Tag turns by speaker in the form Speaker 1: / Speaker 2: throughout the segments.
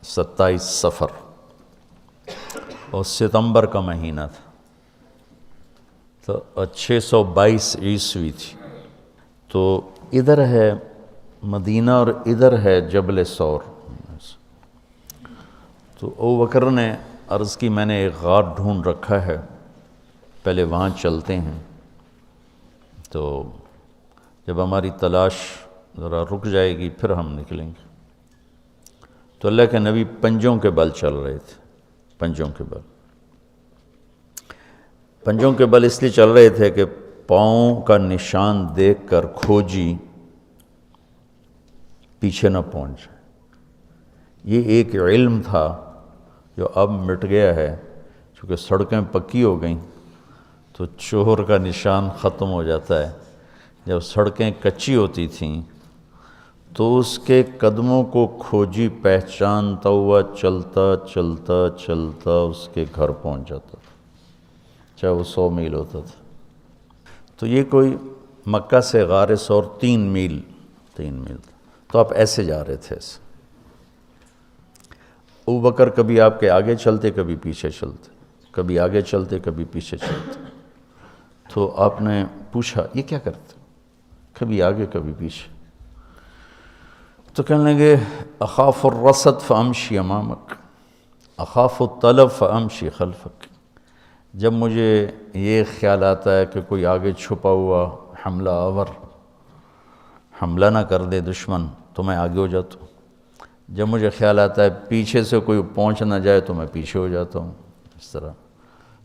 Speaker 1: 27 صفر اور ستمبر کا مہینہ تھا، تو 622 عیسوی تھی۔ تو ادھر ہے مدینہ اور ادھر ہے جبل سور۔ تو ابو بکر نے عرض کی میں نے ایک غار ڈھونڈ رکھا ہے، پہلے وہاں چلتے ہیں، تو جب ہماری تلاش ذرا رک جائے گی پھر ہم نکلیں گے۔ تو اللہ کے نبی پنجوں کے بل چل رہے تھے، پنجوں کے بل۔ پنجوں کے بل اس لیے چل رہے تھے کہ پاؤں کا نشان دیکھ کر کھوجی پیچھے نہ پہنچ جائے۔ یہ ایک علم تھا جو اب مٹ گیا ہے، چونکہ سڑکیں پکی ہو گئیں تو چور کا نشان ختم ہو جاتا ہے۔ جب سڑکیں کچی ہوتی تھیں تو اس کے قدموں کو کھوجی پہچانتا ہوا چلتا چلتا چلتا اس کے گھر پہنچ جاتا تھا، چاہے وہ 100 میل ہوتا تھا۔ تو یہ کوئی مکہ سے غار سور 3 میل تھا، تو آپ ایسے جا رہے تھے ایسے۔ ابو بکر کبھی آپ کے آگے چلتے، کبھی پیچھے چلتے، کبھی آگے چلتے، کبھی پیچھے چلتے۔ تو آپ نے پوچھا یہ کیا کرتے؟ کبھی آگے کبھی پیچھے۔ تو کہنے لگے اخاف الرصد فامشی امامک، اخاف الطلب فامشی خلفک۔ جب مجھے یہ خیال آتا ہے کہ کوئی آگے چھپا ہوا حملہ آور حملہ نہ کر دے دشمن تو میں آگے ہو جاتا ہوں، جب مجھے خیال آتا ہے پیچھے سے کوئی پہنچ نہ جائے تو میں پیچھے ہو جاتا ہوں، اس طرح۔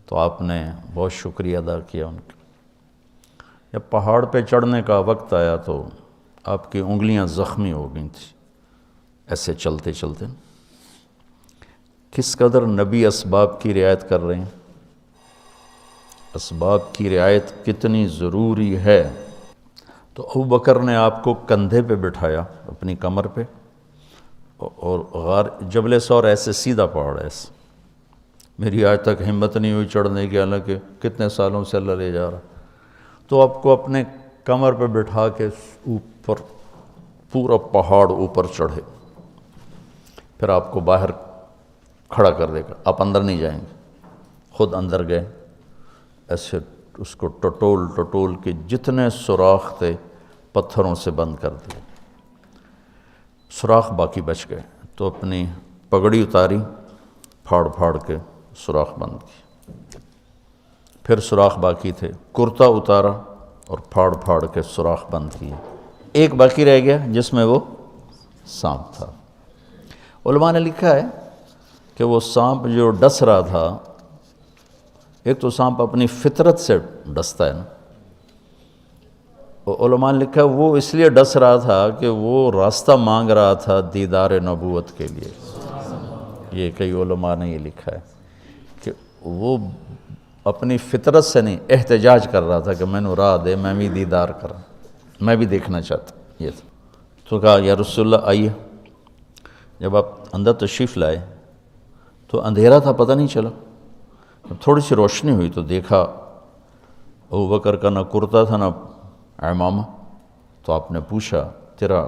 Speaker 1: تو آپ نے بہت شکریہ ادا کیا ان کا۔ جب پہاڑ پہ چڑھنے کا وقت آیا تو آپ کی انگلیاں زخمی ہو گئی تھیں ایسے چلتے چلتے۔ کس قدر نبی اسباب کی رعایت کر رہے ہیں، اسباب کی رعایت کتنی ضروری ہے۔ تو ابو بکر نے آپ کو کندھے پہ بٹھایا اپنی کمر پہ، اور غار جبل سور ایسے سیدھا پہاڑ ہے ایسے، میری آج تک ہمت نہیں ہوئی چڑھنے کی، حالانکہ کتنے سالوں سے اللہ لے جا رہا۔ تو آپ کو اپنے کمر پہ بٹھا کے اوپر پورا پہاڑ اوپر چڑھے، پھر آپ کو باہر کھڑا کر دے گا، آپ اندر نہیں جائیں گے۔ خود اندر گئے، ایسے اس کو ٹٹول ٹٹول کے جتنے سوراخ تھے پتھروں سے بند کر دیے، سوراخ باقی بچ گئے۔ تو اپنی پگڑی اتاری، پھاڑ پھاڑ کے سوراخ بند کی، پھر سوراخ باقی تھے، کرتا اتارا اور پھاڑ پھاڑ کے سوراخ بند کیے۔ ایک باقی رہ گیا جس میں وہ سانپ تھا۔ علماء نے لکھا ہے کہ وہ سانپ جو ڈس رہا تھا، ایک تو سانپ اپنی فطرت سے ڈستا ہے نا، علماء نے لکھا وہ اس لیے ڈس رہا تھا کہ وہ راستہ مانگ رہا تھا دیدار نبوت کے لیے۔ یہ کئی علماء نے یہ لکھا ہے کہ وہ اپنی فطرت سے نہیں، احتجاج کر رہا تھا کہ میں نے راہ دے، میں بھی دیدار کروں، میں بھی دیکھنا چاہتا یہ تھا۔ تو کہا یا رسول اللہ آئیے۔ جب آپ اندر تشریف لائے تو اندھیرا تھا، پتہ نہیں چلا۔ تھوڑی سی روشنی ہوئی تو دیکھا ابو بکر کا نہ کرتا تھا نہ عمامہ۔ تو آپ نے پوچھا تیرا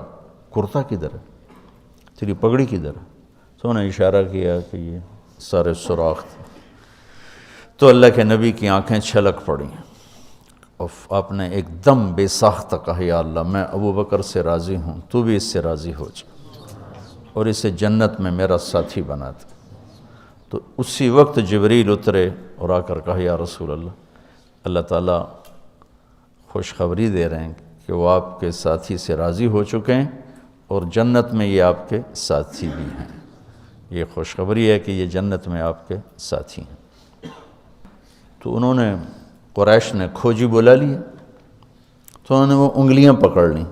Speaker 1: کرتا کدھر ہے، تیری پگڑی کدھر ہے؟ تو انہوں نے اشارہ کیا کہ یہ سارے سوراخ تھے۔ تو اللہ کے نبی کی آنکھیں چھلک پڑیں، اور آپ نے ایک دم بے ساختہ کہا یا اللہ میں ابو بکر سے راضی ہوں، تو بھی اس سے راضی ہو جا اور اسے جنت میں میرا ساتھی بنا دے۔ تو اسی وقت جبریل اترے اور آ کر کہا یا رسول اللہ، اللہ تعالیٰ خوشخبری دے رہے ہیں کہ وہ آپ کے ساتھی سے راضی ہو چکے ہیں اور جنت میں یہ آپ کے ساتھی بھی ہیں۔ یہ خوشخبری ہے کہ یہ جنت میں آپ کے ساتھی ہیں۔ تو انہوں نے قریش نے کھوجی بلا لیا، تو انہوں نے وہ انگلیاں پکڑ لیں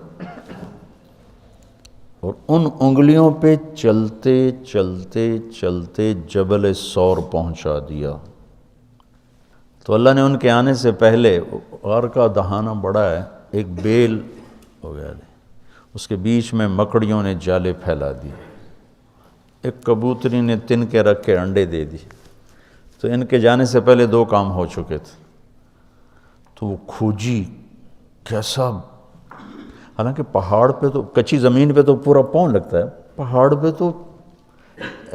Speaker 1: اور ان انگلیوں پہ چلتے چلتے چلتے جبل سور پہنچا دیا۔ تو اللہ نے ان کے آنے سے پہلے، غار کا دہانہ بڑا ہے، ایک بیل ہو گیا، اس کے بیچ میں مکڑیوں نے جالے پھیلا دیے، ایک کبوتری نے تن کے رکھ کے انڈے دے دی۔ تو ان کے جانے سے پہلے 2 کام ہو چکے تھے۔ تو وہ کھوجی کیسا، حالانکہ پہاڑ پہ تو کچی زمین پہ تو پورا پاؤں لگتا ہے، پہاڑ پہ تو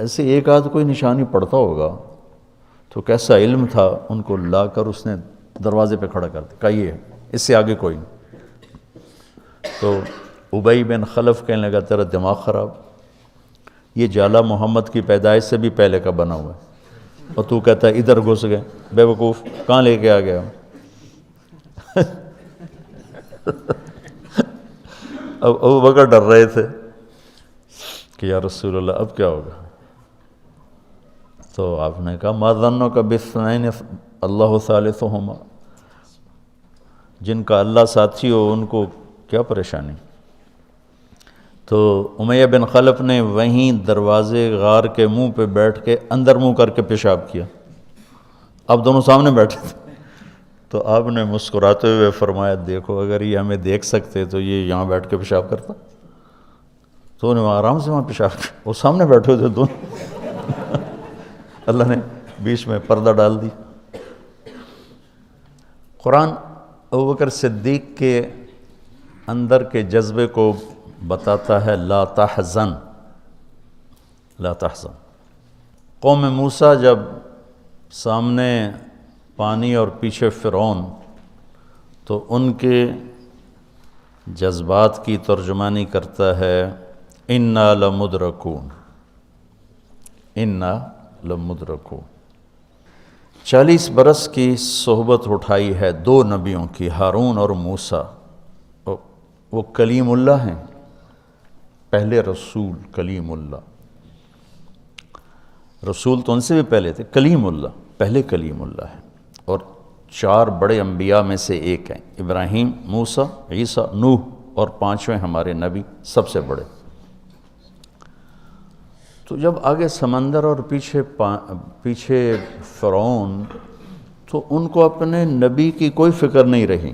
Speaker 1: ایسے ایک آدھ کوئی نشانی پڑتا ہوگا تو کیسا علم تھا، ان کو لا کر اس نے دروازے پہ کھڑا کر دیا، کہا یہ ہے، اس سے آگے کوئی نہیں۔ تو ابی بن خلف کہنے لگا تیرا دماغ خراب، یہ جالا محمد کی پیدائش سے بھی پہلے کا بنا ہوا ہے، اور تو کہتا ہے ادھر گھس گئے، بے وقوف کہاں لے کے آ گیا؟ اب ابو بکر ڈر رہے تھے کہ یا رسول اللہ اب کیا ہوگا؟ تو آپ نے کہا ما ظنک باثنین اللہ ثالثہما، جن کا اللہ ساتھی ہو ان کو کیا پریشانی؟ تو امیہ بن خلف نے وہیں دروازے غار کے منہ پہ بیٹھ کے اندر منہ کر کے پیشاب کیا، اب دونوں سامنے بیٹھے تھے۔ تو آپ نے مسکراتے ہوئے فرمایا دیکھو اگر یہ ہمیں دیکھ سکتے تو یہ یہاں بیٹھ کے پیشاب کرتا، تو انہیں آرام سے وہاں پیشاب کیا، وہ سامنے بیٹھے تھے دونوں۔ اللہ نے بیچ میں پردہ ڈال دی۔ قرآن ابوبکر صدیق کے اندر کے جذبے کو بتاتا ہے، لا تحزن لا تحزن۔ قوم موسیٰ جب سامنے پانی اور پیچھے فرعون، تو ان کے جذبات کی ترجمانی کرتا ہے انا لمدرکون، انا لمدرکون۔ 40 برس کی صحبت اٹھائی ہے دو نبیوں کی، ہارون اور موسیٰ۔ وہ کلیم اللہ ہیں، پہلے رسول کلیم اللہ، رسول تو ان سے بھی پہلے تھے، کلیم اللہ پہلے کلیم اللہ ہے، اور 4 بڑے انبیاء میں سے ایک ہیں، ابراہیم، موسیٰ، عیسیٰ، نوح، اور 5ویں ہمارے نبی سب سے بڑے۔ تو جب آگے سمندر اور پیچھے فرعون، تو ان کو اپنے نبی کی کوئی فکر نہیں رہی،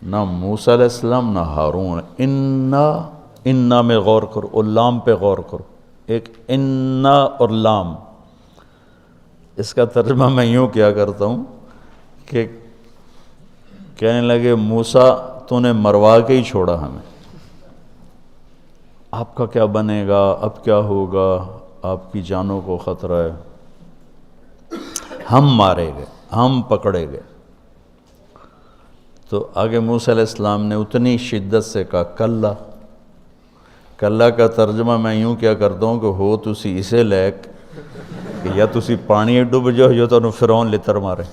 Speaker 1: نہ موسیٰ علیہ السلام نہ ہارون۔ انا میں غور کرو، اور لام پہ غور کرو، ایک انا اور لام، اس کا ترجمہ میں یوں کیا کرتا ہوں کہ کہنے لگے موسیٰ تو نے مروا کے ہی چھوڑا ہمیں، آپ کا کیا بنے گا، اب کیا ہوگا، آپ کی جانوں کو خطرہ ہے، ہم مارے گئے، ہم پکڑے گئے۔ تو آگے موسیٰ علیہ السلام نے اتنی شدت سے کہا کلا۔ کلا کا ترجمہ میں یوں کیا کرتا ہوں کہ ہو تسی اسے لیک کہ یا تسی پانی ڈوب جاؤ یا تو فرعون لتر مارے،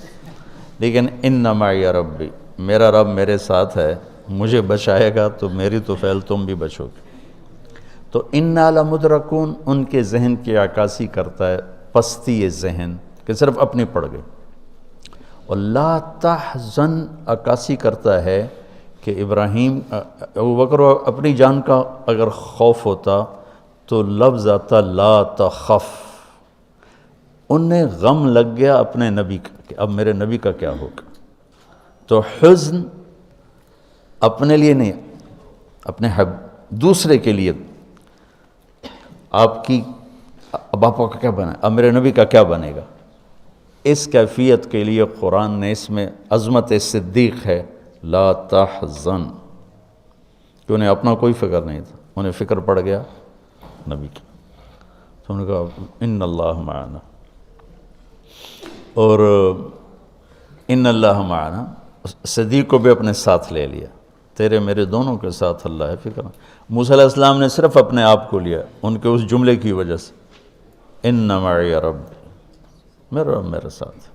Speaker 1: لیکن ان معی ربی، میرا رب میرے ساتھ ہے، مجھے بچائے گا تو میری تو فعل تم بھی بچو گے۔ تو انا لمدرکون ان کے ذہن کی عکاسی کرتا ہے، پستی ذہن کہ صرف اپنی پڑ گئی، اور لا تحزن عکاسی کرتا ہے کہ ابراہیم ابوبکر اپنی جان کا اگر خوف ہوتا تو لفظ آتا لا تخف، انہیں غم لگ گیا اپنے نبی کا کہ اب میرے نبی کا کیا ہوگا۔ تو حزن اپنے لیے نہیں، اپنے دوسرے کے لیے، آپ کی اب آپ کا کیا بنا، اب میرے نبی کا کیا بنے گا، اس کیفیت کے لیے قرآن نے اس میں عظمت صدیق ہے، لا تحزن، کہ انہیں اپنا کوئی فکر نہیں تھا، انہیں فکر پڑ گیا نبی کی۔ تو انہوں نے کہا ان اللہ معنا، اور ان اللہ معنا صدیق کو بھی اپنے ساتھ لے لیا، تیرے میرے دونوں کے ساتھ اللہ ہے، فکر۔ موسیٰ علیہ السلام نے صرف اپنے آپ کو لیا ان کے اس جملے کی وجہ سے، ان معی ربی، میرا رب میرے ساتھ۔